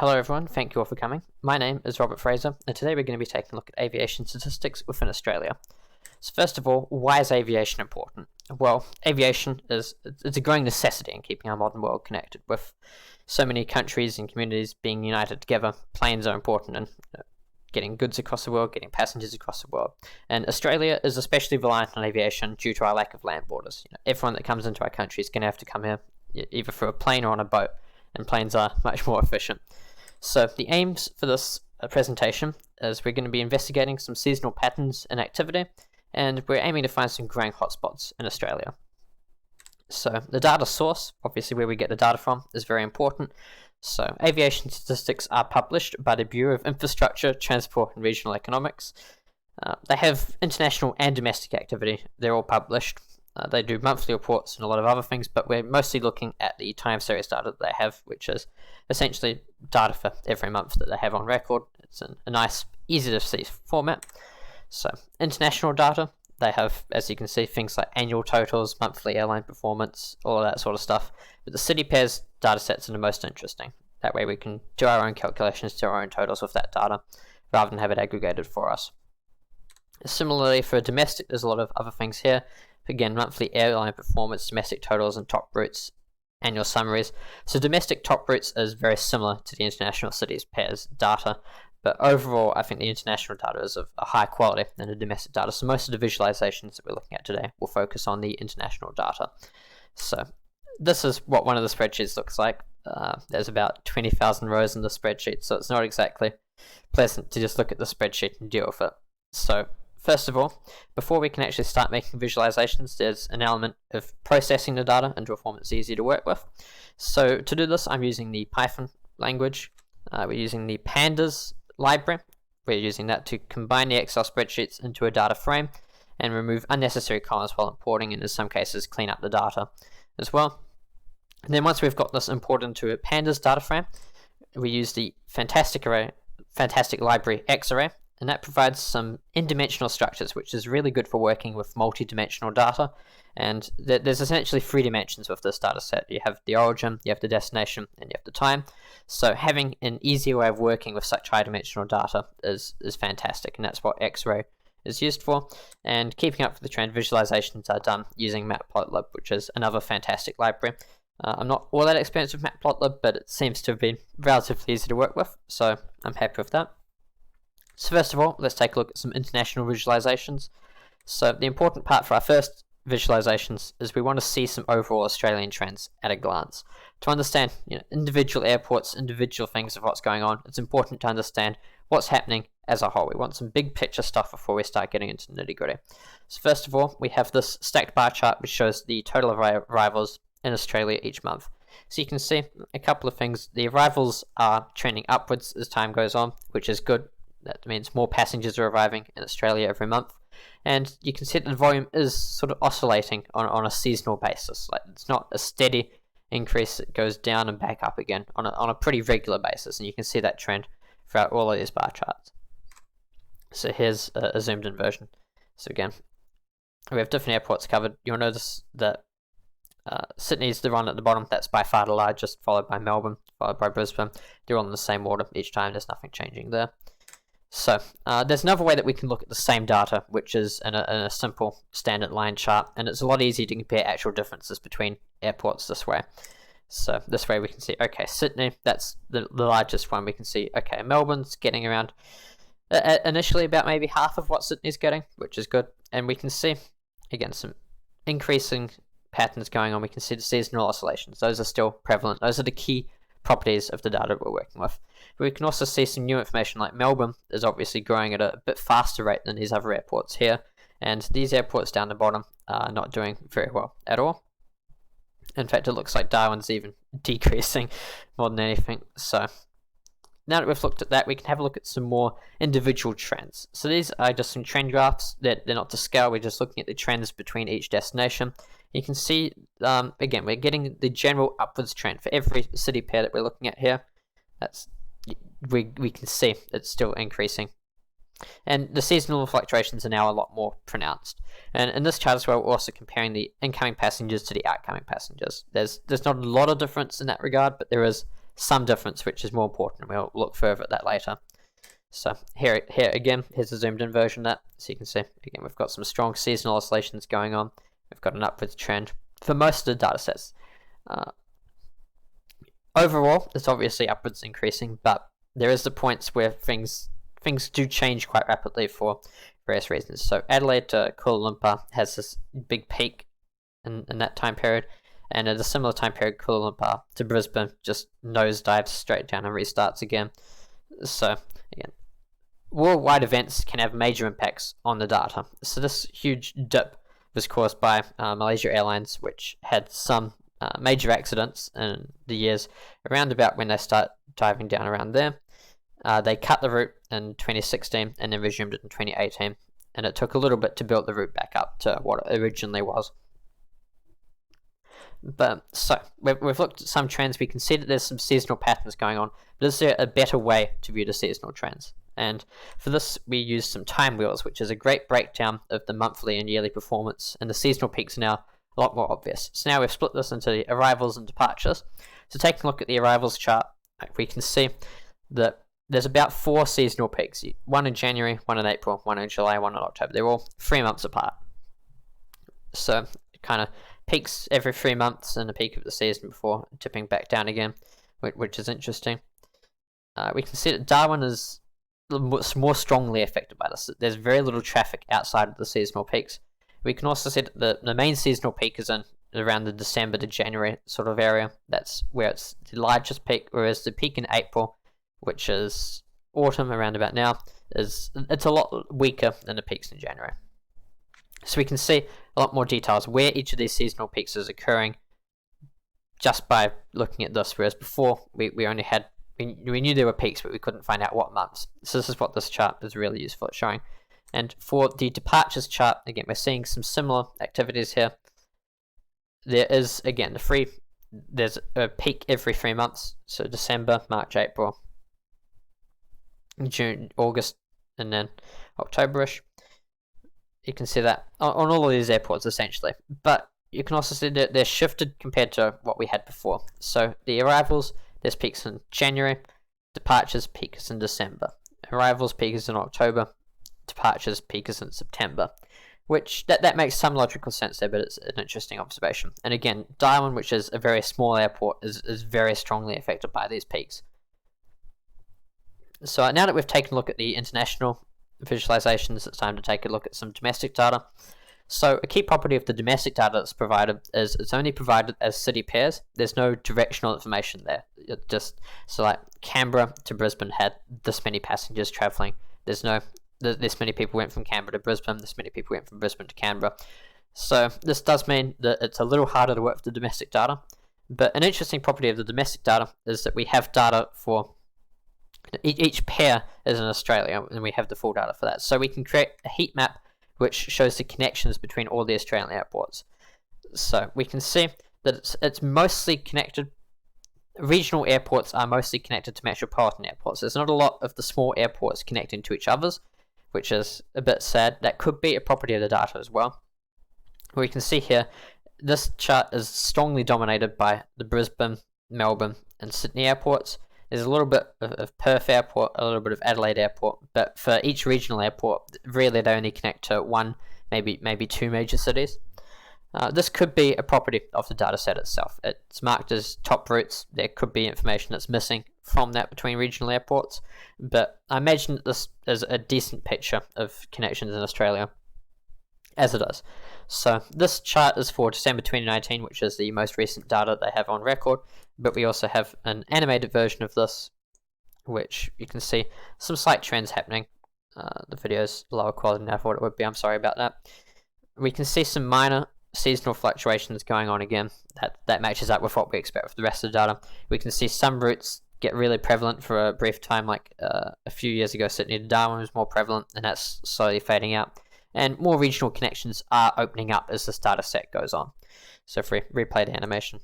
Hello everyone, thank you all for coming. My name is Robert Fraser, and today we're going to be taking a look at aviation statistics within Australia. So first of all, why is aviation important? Well, aviation is a growing necessity in keeping our modern world connected. With so many countries and communities being united together, planes are important in getting goods across the world, getting passengers across the world. And Australia is especially reliant on aviation due to our lack of land borders. Everyone that comes into our country is going to have to come here either through a plane or on a boat, and planes are much more efficient. So the aims for this presentation is we're going to be investigating some seasonal patterns in activity, and we're aiming to find some growing hotspots in Australia. So the data source, obviously where we get the data from, is very important. So aviation statistics are published by the Bureau of Infrastructure, Transport and Regional Economics. They have international and domestic activity. They're all published. They do monthly reports and a lot of other things, but we're mostly looking at the time series data that they have, which is essentially data for every month that they have on record. It's a nice, easy to see format. So international data, they have, as you can see, things like annual totals, monthly airline performance, all of that sort of stuff. But the city pairs data sets are the most interesting. That way we can do our own calculations, do our own totals with that data, rather than have it aggregated for us. Similarly, for domestic, there's a lot of other things here. Again, monthly airline performance, domestic totals, and top routes, annual summaries. So domestic top routes is very similar to the international cities pairs data, but overall I think the international data is of a higher quality than the domestic data. So most of the visualizations that we're looking at today will focus on the international data. So this is what one of the spreadsheets looks like. There's about 20,000 rows in the spreadsheet, so it's not exactly pleasant to just look at the spreadsheet and deal with it. So first of all, before we can actually start making visualizations, there's an element of processing the data into a form that's easy to work with. So to do this, I'm using the Python language. We're using the pandas library. We're using that to combine the Excel spreadsheets into a data frame and remove unnecessary columns while importing, and in some cases clean up the data as well. And then once we've got this imported into a pandas data frame, we use the fantastic library Xarray, and that provides some n-dimensional structures, which is really good for working with multi-dimensional data. And there's essentially 3 dimensions with this data set. You have the origin, you have the destination, and you have the time. So having an easier way of working with such high-dimensional data is fantastic, and that's what Xarray is used for. And keeping up with the trend, visualizations are done using Matplotlib, which is another fantastic library. I'm not all that experienced with Matplotlib, but it seems to have been relatively easy to work with, so I'm happy with that. So first of all, let's take a look at some international visualizations. So the important part for our first visualizations is we want to see some overall Australian trends at a glance. To understand individual airports, individual things of what's going on, it's important to understand what's happening as a whole. We want some big picture stuff before we start getting into the nitty-gritty. So first of all, we have this stacked bar chart which shows the total of arrivals in Australia each month. So you can see a couple of things. The arrivals are trending upwards as time goes on, which is good. That means more passengers are arriving in Australia every month. And you can see that the volume is sort of oscillating on a seasonal basis. Like, it's not a steady increase, it goes down and back up again on a pretty regular basis. And you can see that trend throughout all of these bar charts. So here's a zoomed in version. So again, we have different airports covered. You'll notice that Sydney's the one at the bottom. That's by far the largest, followed by Melbourne, followed by Brisbane. They're all in the same order each time. There's nothing changing there. So there's another way that we can look at the same data, which is in a simple standard line chart, and it's a lot easier to compare actual differences between airports this way. So this way we can see, okay, Sydney, that's the largest one. We can see, okay, Melbourne's getting around initially about maybe half of what Sydney's getting, which is good. And we can see, again, some increasing patterns going on. We can see the seasonal oscillations. Those are still prevalent. Those are the key properties of the data we're working with. But we can also see some new information, like Melbourne is obviously growing at a bit faster rate than these other airports here, and these airports down the bottom are not doing very well at all. In fact, it looks like Darwin's even decreasing more than anything. So now that we've looked at that, we can have a look at some more individual trends. So these are just some trend graphs. They're not to scale. We're just looking at the trends between each destination. You can see, again, we're getting the general upwards trend for every city pair that we're looking at here. We can see it's still increasing. And the seasonal fluctuations are now a lot more pronounced. And in this chart as well, we're also comparing the incoming passengers to the outgoing passengers. There's not a lot of difference in that regard, but there is some difference, which is more important. We'll look further at that later. So here again, here's a zoomed in version of that. So you can see, again, we've got some strong seasonal oscillations going on. We've got an upwards trend for most of the data sets. Overall, it's obviously upwards increasing, but there is the points where things do change quite rapidly for various reasons. So Adelaide to Kuala Lumpur has this big peak in that time period, and at a similar time period, Kuala Lumpur to Brisbane just nosedives straight down and restarts again. So again, worldwide events can have major impacts on the data. So this huge dip was caused by Malaysia Airlines, which had some major accidents in the years around about when they start diving down around there. They cut the route in 2016 and then resumed it in 2018, and it took a little bit to build the route back up to what it originally was. But so we've looked at some trends. We can see that there's some seasonal patterns going on, but is there a better way to view the seasonal trends? And for this, we used some time wheels, which is a great breakdown of the monthly and yearly performance, and the seasonal peaks are now a lot more obvious. So now we've split this into the arrivals and departures. So taking a look at the arrivals chart, we can see that there's about 4 seasonal peaks, one in January, one in April, one in July, one in October. They're all 3 months apart. So it kind of peaks every 3 months and a peak of the season before tipping back down again, which is interesting. We can see that Darwin is more strongly affected by this. There's very little traffic outside of the seasonal peaks. We can also see that the main seasonal peak is in around the December to January sort of area. That's where it's the largest peak, whereas the peak in April, which is autumn around about now, it's a lot weaker than the peaks in January. So we can see a lot more details where each of these seasonal peaks is occurring just by looking at this, whereas before we only had, we knew there were peaks, but we couldn't find out what months. So this is what this chart is really useful at showing. And for the departures chart, again, we're seeing some similar activities here. There is, again, there's a peak every 3 months, so December, March, April, June, August, and then October-ish. You can see that on all of these airports, essentially. But you can also see that they're shifted compared to what we had before. So the arrivals, there's peaks in January, departures, peaks in December. Arrivals, peaks in October, departures, peaks in September. Which, that makes some logical sense there, but it's an interesting observation. And again, Darwin, which is a very small airport, is very strongly affected by these peaks. So now that we've taken a look at the international visualizations, it's time to take a look at some domestic data. So a key property of the domestic data that's provided is it's only provided as city pairs. There's no directional information there. It just, so like Canberra to Brisbane had this many passengers traveling. There's no, this many people went from Canberra to Brisbane, this many people went from Brisbane to Canberra. So this does mean that it's a little harder to work with the domestic data. But an interesting property of the domestic data is that we have data for each pair is in Australia, and we have the full data for that. So we can create a heat map which shows the connections between all the Australian airports. So we can see that it's mostly connected. Regional airports are mostly connected to metropolitan airports. There's not a lot of the small airports connecting to each others, which is a bit sad. That could be a property of the data as well. We can see here, this chart is strongly dominated by the Brisbane, Melbourne, and Sydney airports. There's a little bit of Perth Airport, a little bit of Adelaide Airport, but for each regional airport, really they only connect to one, maybe 2 major cities. This could be a property of the data set itself. It's marked as top routes. There could be information that's missing from that between regional airports, but I imagine that this is a decent picture of connections in Australia, as it is. So this chart is for December 2019, which is the most recent data they have on record, but we also have an animated version of this, which you can see some slight trends happening. The video's lower quality than I thought it would be, I'm sorry about that. We can see some minor seasonal fluctuations going on again. That matches up with what we expect with the rest of the data. We can see some routes get really prevalent for a brief time, like a few years ago Sydney to Darwin was more prevalent, and that's slowly fading out. And more regional connections are opening up as this data set goes on. So if we replay the animation,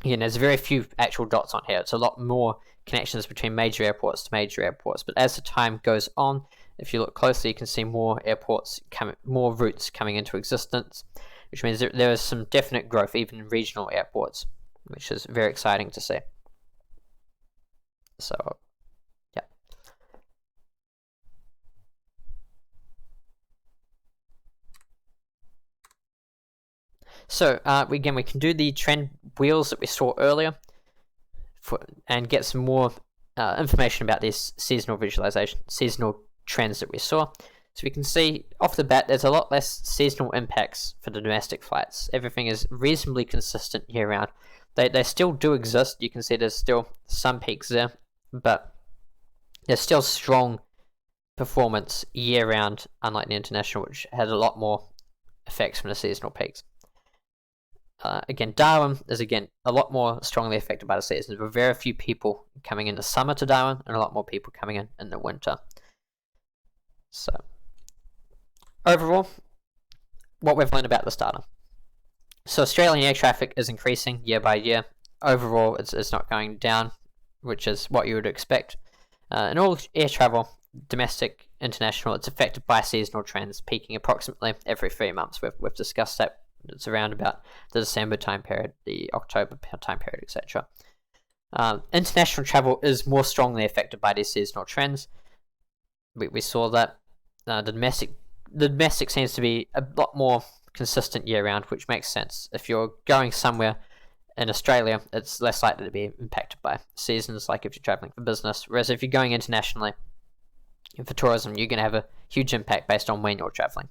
again, there's very few actual dots on here. It's a lot more connections between major airports to major airports. But as the time goes on, if you look closely, you can see more airports more routes coming into existence, which means there is some definite growth even in regional airports, which is very exciting to see. So yeah. So again, we can do the trend wheels that we saw earlier and get some more information about these seasonal trends that we saw. So we can see off the bat there's a lot less seasonal impacts for the domestic flights. Everything is reasonably consistent year round. They still do exist. You can see there's still some peaks there, but there's still strong performance year round, unlike the international, which had a lot more effects from the seasonal peaks. Again, Darwin is a lot more strongly affected by the seasons. There were very few people coming in the summer to Darwin, and a lot more people coming in the winter. So, overall, what we've learned about this data. So Australian air traffic is increasing year by year. Overall, it's not going down, which is what you would expect. In all air travel, domestic, international, it's affected by seasonal trends, peaking approximately every 3 months. We've discussed that. It's around about the December time period, the October time period, etc. International travel is more strongly affected by these seasonal trends. We saw that. The domestic seems to be a lot more consistent year round, which makes sense. If you're going somewhere in Australia, it's less likely to be impacted by seasons, like if you're traveling for business. Whereas if you're going internationally for tourism, you're going to have a huge impact based on when you're traveling.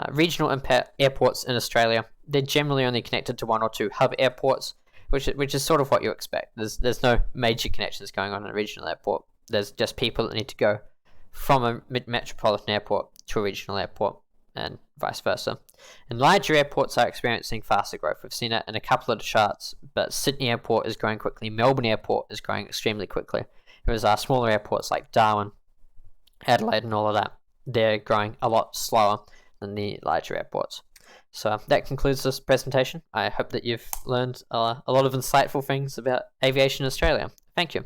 Regional airports in Australia, they're generally only connected to 1 or 2 hub airports, which is sort of what you expect. There's no major connections going on in a regional airport. There's just people that need to go from a metropolitan airport to a regional airport, and vice versa. And larger airports are experiencing faster growth. We've seen it in a couple of the charts, but Sydney Airport is growing quickly, Melbourne Airport is growing extremely quickly. Whereas our smaller airports like Darwin, Adelaide, and all of that, they're growing a lot slower than the larger airports. So that concludes this presentation. I hope that you've learned a lot of insightful things about aviation in Australia. Thank you.